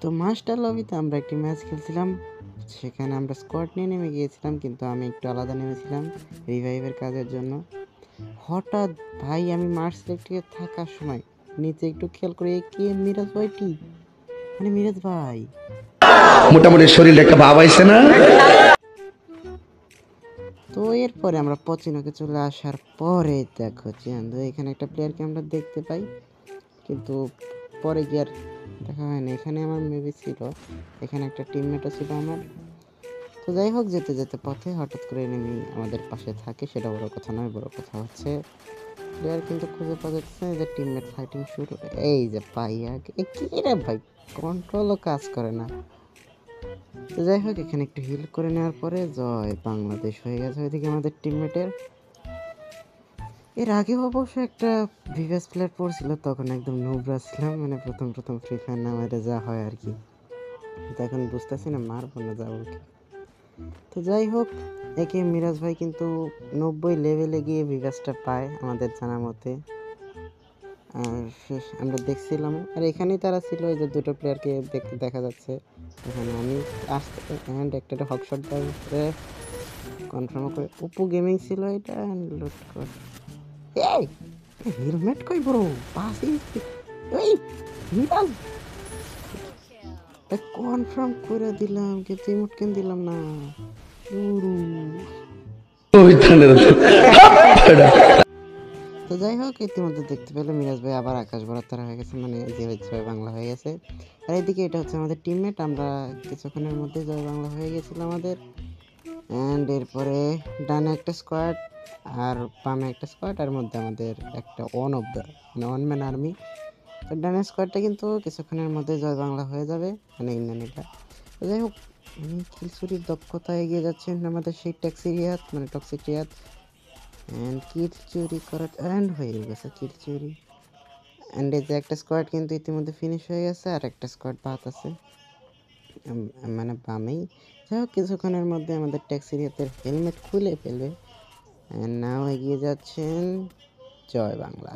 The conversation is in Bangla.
তো মাস্টার লবিতে আমরা একটি ম্যাচ খেলছিলাম, সেখানে আমরা স্কোয়াড নিয়ে নেমে গিয়েছিলাম, কিন্তু আমি একটু আলাদা নেমেছিলাম রিভাইভের কাজের জন্য। হঠাৎ ভাই আমি মার্চ সিলেক্টে থাকার সময় নিচে একটু খেয়াল করে কে মিরাজ ভাইটি, মানে মিরাজ ভাই মোটামুটি শরীরে একটা ভাব আইছে না। তো এরপরে আমরা পচিনোকে চলে আসার পরে দেখো চান্দু এখানে একটা প্লেয়ারকে আমরা দেখতে পাই, কিন্তু পরে গিয়ে আর দেখা হয় না। এখানে আমার মেবি ছিল, এখানে একটা টিমমেটও ছিল আমার। তো যাই হোক, যেতে যেতে পথে হঠাৎ করে এনিমি আমাদের পাশে থাকে, সেটা বড় কথা নয়। বড় কথা হচ্ছে প্লেয়ার কিন্তু খুঁজে পাওয়া যাচ্ছে না, যে টিমমেট ফাইটিং শুরু। এই যে পাইয়া কি রে ভাই, কন্ট্রোলও কাজ করে না। তো যাই হোক, এখানে একটু হিল করে নেওয়ার পরে জয় বাংলাদেশ হয়ে গেছে ওইদিকে আমাদের টিমমেটের। এর আগে অবশ্য একটা ভিভিএস প্লেয়ার পড়ছিল, তখন একদম নোবরা ছিলাম, মানে প্রথম প্রথম ফ্রি ফায়ার নামাইতে যা হয় আর কি। তো এখন বুঝতেছি না মারবো না যাবো কি। তো যাই হোক, একে মিরাজ ভাই কিন্তু 90 লেভেলে গিয়ে ভিভাসটা পায় আমাদের জানা মতে। আর আমরা দেখছিলাম, আর এখানেই তারা ছিল, এই যে দুটো প্লেয়ারকে দেখা যাচ্ছে এখানে। আমি আসতে অ্যান্ড একটা হকশট করে কনফার্ম করে উপু গেমিং ছিল এটা, লোড কর। এই হেলমেট কই ব্রো, পাসি এই মিরাজ কনফার্ম করে দিলাম, কিন্তু ইমোট কেন দিলাম না। তো যাই হোক, ইতিমধ্যে দেখতে পেলে মিরাজ ভাই আবার আকাশ ভরা তারা হয়ে গেছে, মানে জয় বাংলা হয়ে গেছে। আর এদিকে এটা হচ্ছে আমাদের টিমমেট, আমরা কিছুক্ষণের মধ্যে জয় বাংলা হয়ে গেছিল আমাদের। অ্যান্ড এরপরে ডানে একটা স্কোয়াড আর বামে একটা স্কোয়াড, আর মধ্যে আমাদের একটা ওয়ান ম্যান আর্মি। তো ডানের স্কোয়াডটা কিন্তু কিছুক্ষণের মধ্যে জয় বাংলা হয়ে যাবে, মানে ইন্ডিয়ানটা। তো যাই হোক, কিল চুরির দক্ষতা এগিয়ে যাচ্ছেন আমাদের সেই টক্সিক রিয়াদ। অ্যান্ড কিল চুরি করা অ্যান্ড হয়ে গেছে কিল চুরি। অ্যান্ড এই যে একটা স্কোয়াড কিন্তু ইতিমধ্যে ফিনিশ হয়ে গেছে, আর একটা স্কোয়াড বাদ আছে মানে বামেই। যাই হোক, কিছুক্ষণের মধ্যে আমাদের ট্যাক্সি রিয়াদের হেলমেট খুলে ফেলবে। অ্যান্ড নাও এগিয়ে যাচ্ছেন জয় বাংলা।